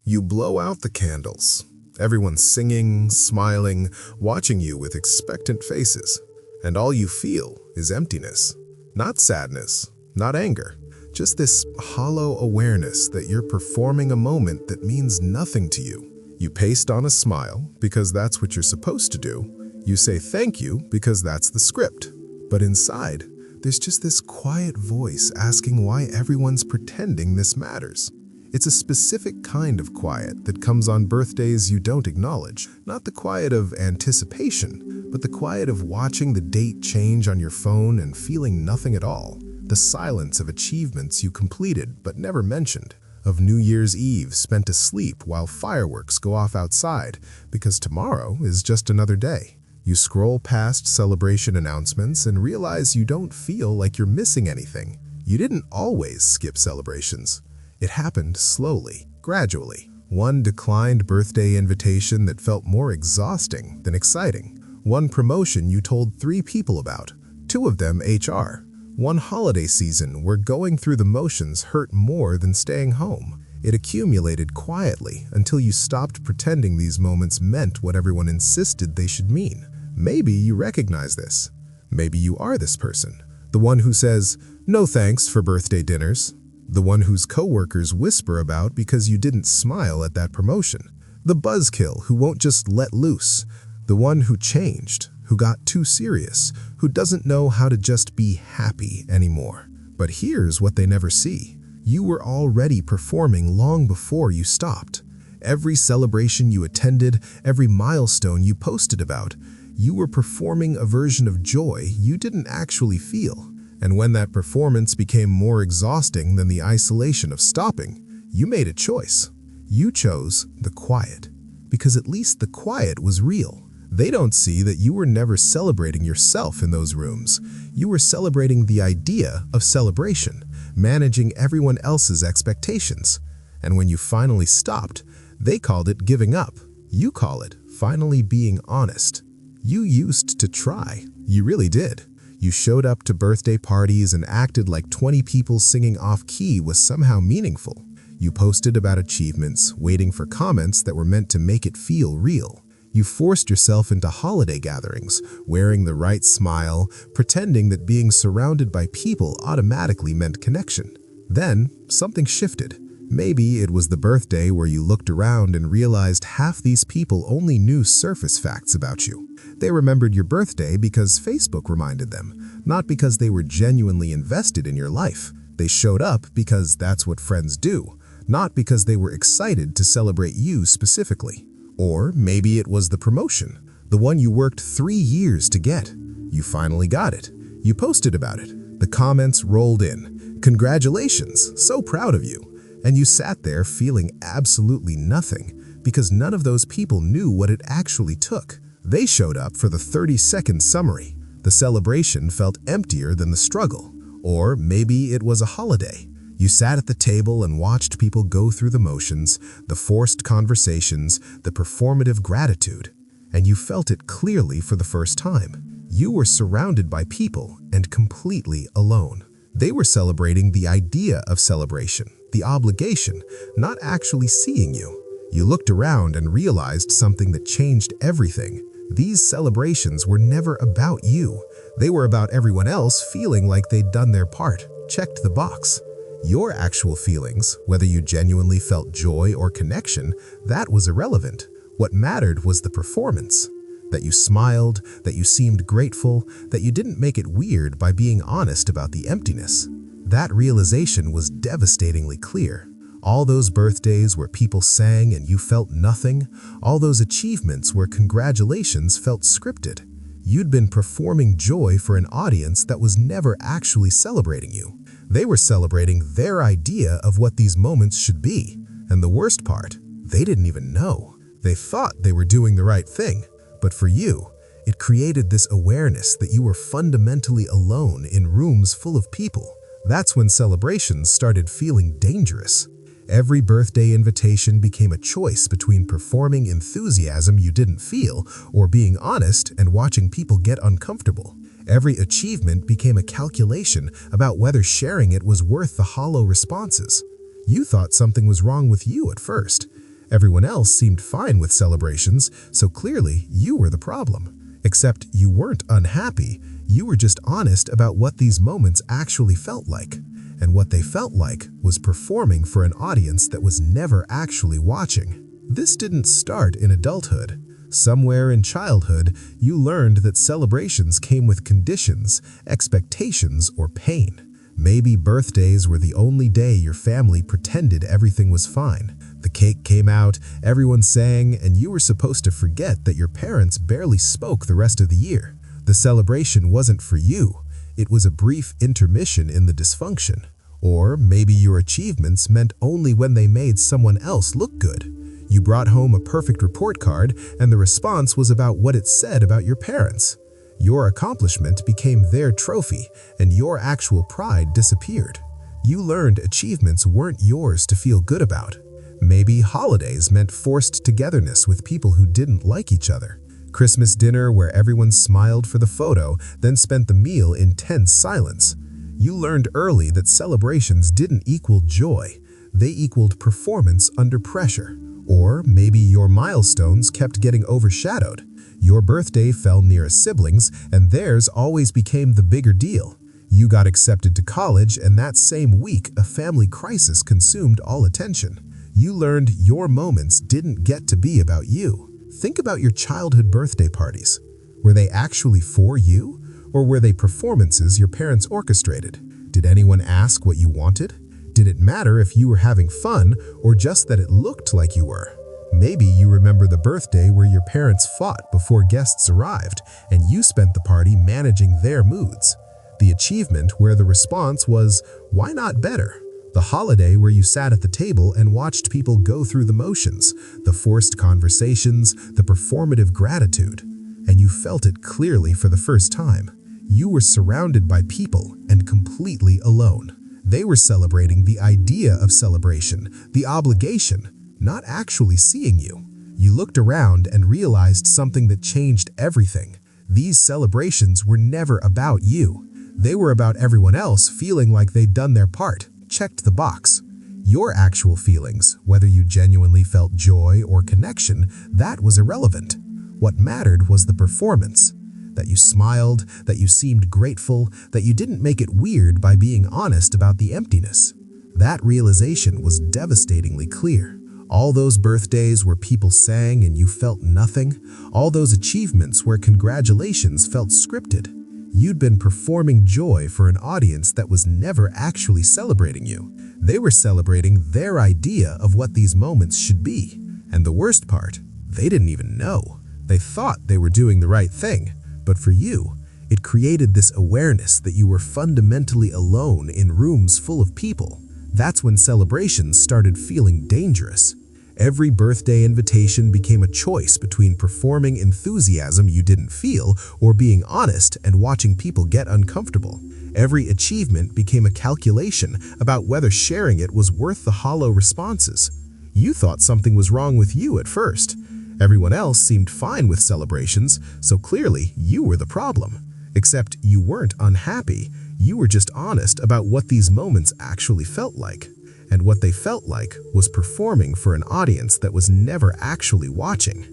You blow out the candles. Everyone's singing, smiling, watching you with expectant faces. And all you feel is emptiness. Not sadness, not anger. Just this hollow awareness that you're performing a moment that means nothing to you. You paste on a smile because that's what you're supposed to do. You say thank you because that's the script. But inside, there's just this quiet voice asking why everyone's pretending this matters. It's a specific kind of quiet that comes on birthdays you don't acknowledge. Not the quiet of anticipation, but the quiet of watching the date change on your phone and feeling nothing at all. The silence of achievements you completed but never mentioned. Of New Year's Eve spent asleep while fireworks go off outside because tomorrow is just another day. You scroll past celebration announcements and realize you don't feel like you're missing anything. You didn't always skip celebrations. It happened slowly, gradually. One declined birthday invitation that felt more exhausting than exciting. One promotion you told 3 people about, 2 of them HR. One holiday season where going through the motions hurt more than staying home. It accumulated quietly until you stopped pretending these moments meant what everyone insisted they should mean. Maybe you recognize this. Maybe you are this person. The one who says, "No thanks for birthday dinners." The one whose coworkers whisper about because you didn't smile at that promotion. The buzzkill who won't just let loose. The one who changed, who got too serious, who doesn't know how to just be happy anymore. But here's what they never see. You were already performing long before you stopped. Every celebration you attended, every milestone you posted about, you were performing a version of joy you didn't actually feel. And when that performance became more exhausting than the isolation of stopping, you made a choice. You chose the quiet, because at least the quiet was real. They don't see that you were never celebrating yourself in those rooms. You were celebrating the idea of celebration, managing everyone else's expectations. And when you finally stopped, they called it giving up. You call it finally being honest. You used to try. You really did. You showed up to birthday parties and acted like 20 people singing off-key was somehow meaningful. You posted about achievements, waiting for comments that were meant to make it feel real. You forced yourself into holiday gatherings, wearing the right smile, pretending that being surrounded by people automatically meant connection. Then, something shifted. Maybe it was the birthday where you looked around and realized half these people only knew surface facts about you. They remembered your birthday because Facebook reminded them, not because they were genuinely invested in your life. They showed up because that's what friends do, not because they were excited to celebrate you specifically. Or maybe it was the promotion, the one you worked 3 years to get. You finally got it. You posted about it. The comments rolled in. Congratulations, so proud of you. And you sat there feeling absolutely nothing because none of those people knew what it actually took. They showed up for the 30-second summary. The celebration felt emptier than the struggle. Or maybe it was a holiday. You sat at the table and watched people go through the motions, the forced conversations, the performative gratitude. And you felt it clearly for the first time. You were surrounded by people and completely alone. They were celebrating the idea of celebration, the obligation, not actually seeing you. You looked around and realized something that changed everything. These celebrations were never about you. They were about everyone else feeling like they'd done their part, checked the box. Your actual feelings, whether you genuinely felt joy or connection, that was irrelevant. What mattered was the performance. That you smiled, that you seemed grateful, that you didn't make it weird by being honest about the emptiness. That realization was devastatingly clear. All those birthdays where people sang and you felt nothing, all those achievements where congratulations felt scripted. You'd been performing joy for an audience that was never actually celebrating you. They were celebrating their idea of what these moments should be. And the worst part, they didn't even know. They thought they were doing the right thing. But for you, it created this awareness that you were fundamentally alone in rooms full of people. That's when celebrations started feeling dangerous. Every birthday invitation became a choice between performing enthusiasm you didn't feel or being honest and watching people get uncomfortable. Every achievement became a calculation about whether sharing it was worth the hollow responses. You thought something was wrong with you at first, Everyone else seemed fine with celebrations, so clearly you were the problem. Except you weren't unhappy, you were just honest about what these moments actually felt like. And what they felt like was performing for an audience that was never actually watching. This didn't start in adulthood. Somewhere in childhood, you learned that celebrations came with conditions, expectations, or pain. Maybe birthdays were the only day your family pretended everything was fine. The cake came out, everyone sang, and you were supposed to forget that your parents barely spoke the rest of the year. The celebration wasn't for you. It was a brief intermission in the dysfunction. Or maybe your achievements meant only when they made someone else look good. You brought home a perfect report card, and the response was about what it said about your parents. Your accomplishment became their trophy, and your actual pride disappeared. You learned achievements weren't yours to feel good about. Maybe holidays meant forced togetherness with people who didn't like each other. Christmas dinner where everyone smiled for the photo, then spent the meal in tense silence. You learned early that celebrations didn't equal joy. They equaled performance under pressure. Or maybe your milestones kept getting overshadowed. Your birthday fell near a sibling's, and theirs always became the bigger deal. You got accepted to college, and that same week, a family crisis consumed all attention. You learned your moments didn't get to be about you. Think about your childhood birthday parties. Were they actually for you? Or were they performances your parents orchestrated? Did anyone ask what you wanted? Did it matter if you were having fun or just that it looked like you were? Maybe you remember the birthday where your parents fought before guests arrived and you spent the party managing their moods. The achievement where the response was, "Why not better?" The holiday where you sat at the table and watched people go through the motions, the forced conversations, the performative gratitude. And you felt it clearly for the first time. You were surrounded by people and completely alone. They were celebrating the idea of celebration, the obligation, not actually seeing you. You looked around and realized something that changed everything. These celebrations were never about you. They were about everyone else feeling like they'd done their part, checked the box. Your actual feelings, whether you genuinely felt joy or connection, that was irrelevant. What mattered was the performance. That you smiled, that you seemed grateful, that you didn't make it weird by being honest about the emptiness. That realization was devastatingly clear. All those birthdays where people sang and you felt nothing, all those achievements where congratulations felt scripted. You'd been performing joy for an audience that was never actually celebrating you. They were celebrating their idea of what these moments should be. And the worst part, they didn't even know. They thought they were doing the right thing. But for you, it created this awareness that you were fundamentally alone in rooms full of people. That's when celebrations started feeling dangerous. Every birthday invitation became a choice between performing enthusiasm you didn't feel or being honest and watching people get uncomfortable. Every achievement became a calculation about whether sharing it was worth the hollow responses. You thought something was wrong with you at first. Everyone else seemed fine with celebrations, so clearly you were the problem. Except you weren't unhappy, you were just honest about what these moments actually felt like. And what they felt like was performing for an audience that was never actually watching.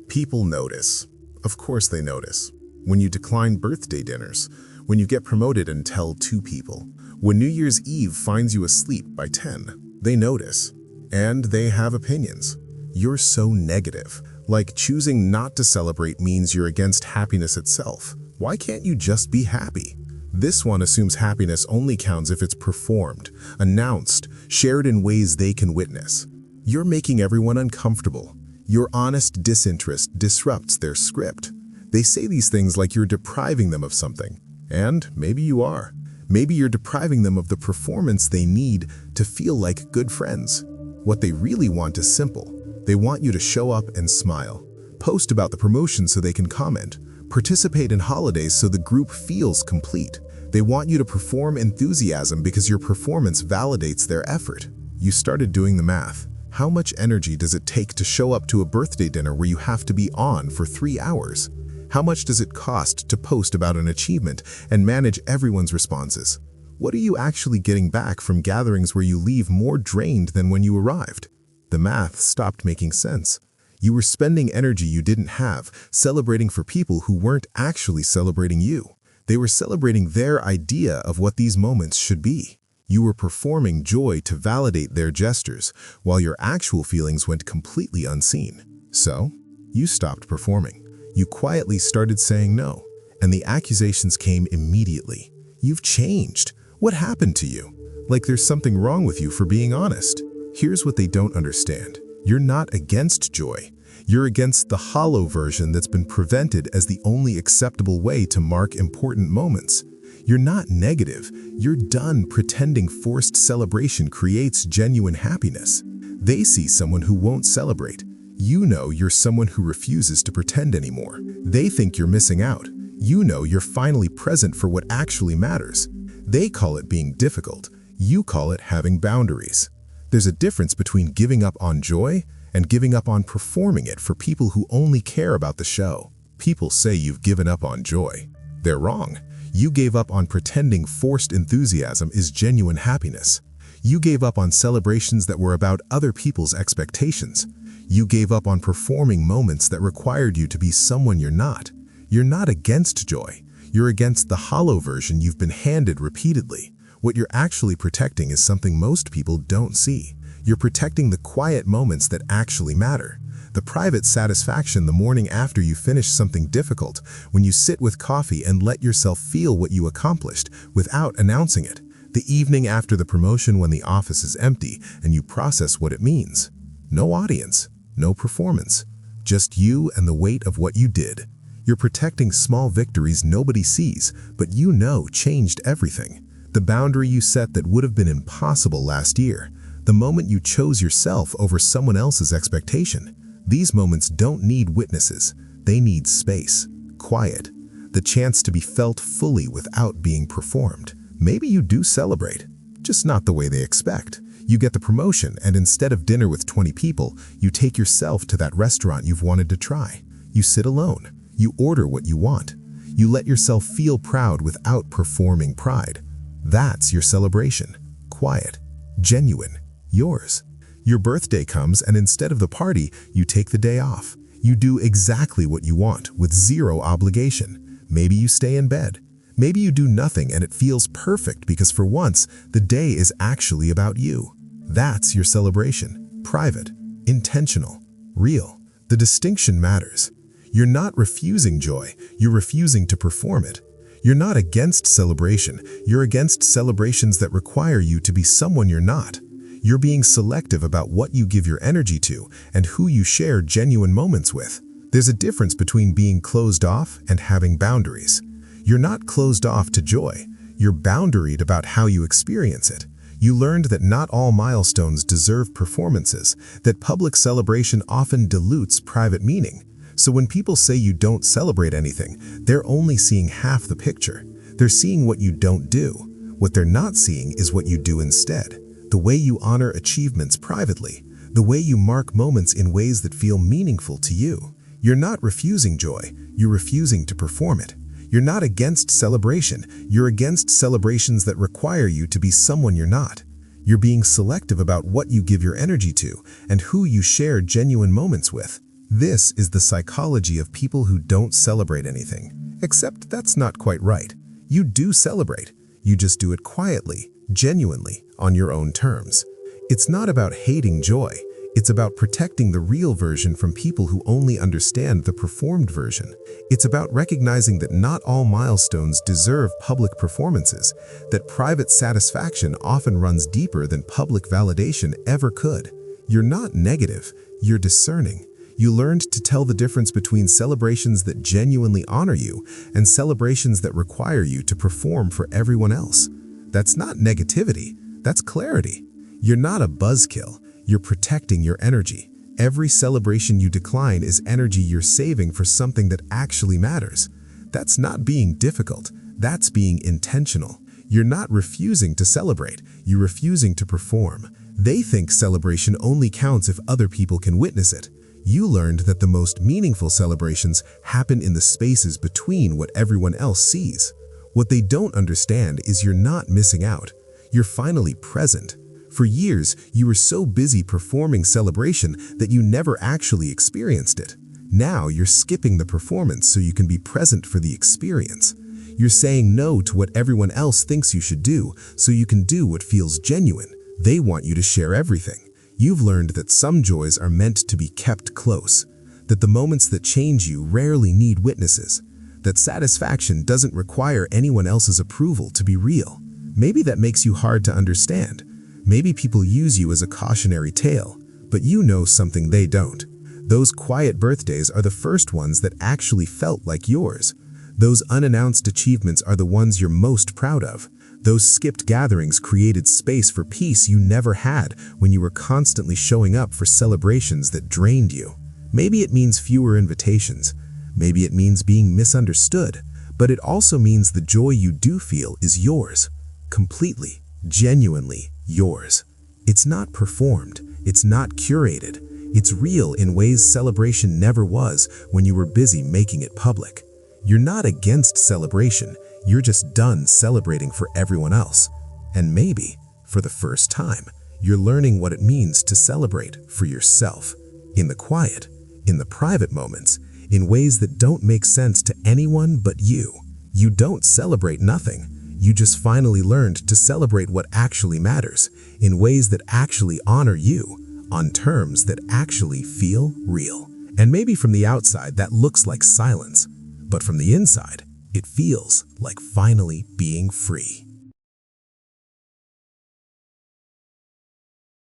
People notice. Of course they notice. When you decline birthday dinners, when you get promoted and tell 2 people, when New Year's Eve finds you asleep by 10, they notice. And they have opinions. You're so negative. Like choosing not to celebrate means you're against happiness itself. Why can't you just be happy? This one assumes happiness only counts if it's performed, announced, shared in ways they can witness. You're making everyone uncomfortable. Your honest disinterest disrupts their script. They say these things like you're depriving them of something. And maybe you are. Maybe you're depriving them of the performance they need to feel like good friends. What they really want is simple. They want you to show up and smile, post about the promotion so they can comment, participate in holidays so the group feels complete. They want you to perform enthusiasm because your performance validates their effort. You started doing the math. How much energy does it take to show up to a birthday dinner where you have to be on for 3 hours? How much does it cost to post about an achievement and manage everyone's responses? What are you actually getting back from gatherings where you leave more drained than when you arrived? The math stopped making sense. You were spending energy you didn't have, celebrating for people who weren't actually celebrating you. They were celebrating their idea of what these moments should be. You were performing joy to validate their gestures, while your actual feelings went completely unseen. So, you stopped performing. You quietly started saying no, and the accusations came immediately. You've changed. What happened to you? Like there's something wrong with you for being honest. Here's what they don't understand. You're not against joy. You're against the hollow version that's been presented as the only acceptable way to mark important moments. You're not negative. You're done pretending forced celebration creates genuine happiness. They see someone who won't celebrate. You know you're someone who refuses to pretend anymore. They think you're missing out. You know you're finally present for what actually matters. They call it being difficult. You call it having boundaries. There's a difference between giving up on joy and giving up on performing it for people who only care about the show. People say you've given up on joy. They're wrong. You gave up on pretending forced enthusiasm is genuine happiness. You gave up on celebrations that were about other people's expectations. You gave up on performing moments that required you to be someone you're not. You're not against joy. You're against the hollow version you've been handed repeatedly. What you're actually protecting is something most people don't see. You're protecting the quiet moments that actually matter. The private satisfaction the morning after you finish something difficult, when you sit with coffee and let yourself feel what you accomplished without announcing it. The evening after the promotion when the office is empty and you process what it means. No audience, no performance, just you and the weight of what you did. You're protecting small victories nobody sees, but you know changed everything. The boundary you set that would have been impossible last year. The moment you chose yourself over someone else's expectation. These moments don't need witnesses. They need space, quiet, the chance to be felt fully without being performed. Maybe you do celebrate, just not the way they expect. You get the promotion, and instead of dinner with 20 people, you take yourself to that restaurant you've wanted to try. You sit alone. You order what you want. You let yourself feel proud without performing pride. That's your celebration. Quiet, genuine, yours. Your birthday comes, and instead of the party, you take the day off. You do exactly what you want with zero obligation. Maybe you stay in bed. Maybe you do nothing and it feels perfect because for once, the day is actually about you. That's your celebration. Private, intentional, real. The distinction matters. You're not refusing joy, you're refusing to perform it. You're not against celebration, you're against celebrations that require you to be someone you're not. You're being selective about what you give your energy to and who you share genuine moments with. There's a difference between being closed off and having boundaries. You're not closed off to joy. You're boundaried about how you experience it. You learned that not all milestones deserve performances, that public celebration often dilutes private meaning. So when people say you don't celebrate anything, they're only seeing half the picture. They're seeing what you don't do. What they're not seeing is what you do instead. The way you honor achievements privately. The way you mark moments in ways that feel meaningful to you. You're not refusing joy. You're refusing to perform it. You're not against celebration. You're against celebrations that require you to be someone you're not. You're being selective about what you give your energy to and who you share genuine moments with. This is the psychology of people who don't celebrate anything. Except that's not quite right. You do celebrate. You just do it quietly, genuinely, on your own terms. It's not about hating joy. It's about protecting the real version from people who only understand the performed version. It's about recognizing that not all milestones deserve public performances, that private satisfaction often runs deeper than public validation ever could. You're not negative, you're discerning. You learned to tell the difference between celebrations that genuinely honor you and celebrations that require you to perform for everyone else. That's not negativity, that's clarity. You're not a buzzkill. You're protecting your energy. Every celebration you decline is energy you're saving for something that actually matters. That's not being difficult. That's being intentional. You're not refusing to celebrate. You're refusing to perform. They think celebration only counts if other people can witness it. You learned that the most meaningful celebrations happen in the spaces between what everyone else sees. What they don't understand is you're not missing out. You're finally present. For years, you were so busy performing celebration that you never actually experienced it. Now you're skipping the performance so you can be present for the experience. You're saying no to what everyone else thinks you should do so you can do what feels genuine. They want you to share everything. You've learned that some joys are meant to be kept close, that the moments that change you rarely need witnesses, that satisfaction doesn't require anyone else's approval to be real. Maybe that makes you hard to understand. Maybe people use you as a cautionary tale, but you know something they don't. Those quiet birthdays are the first ones that actually felt like yours. Those unannounced achievements are the ones you're most proud of. Those skipped gatherings created space for peace you never had when you were constantly showing up for celebrations that drained you. Maybe it means fewer invitations. Maybe it means being misunderstood. But it also means the joy you do feel is yours. Completely, genuinely yours. It's not performed. It's not curated. It's real in ways celebration never was when you were busy making it public. You're not against celebration. You're just done celebrating for everyone else. And maybe, for the first time, you're learning what it means to celebrate for yourself. In the quiet, in the private moments, in ways that don't make sense to anyone but you. You don't celebrate nothing. You just finally learned to celebrate what actually matters, in ways that actually honor you, on terms that actually feel real. And maybe from the outside that looks like silence, but from the inside, it feels like finally being free.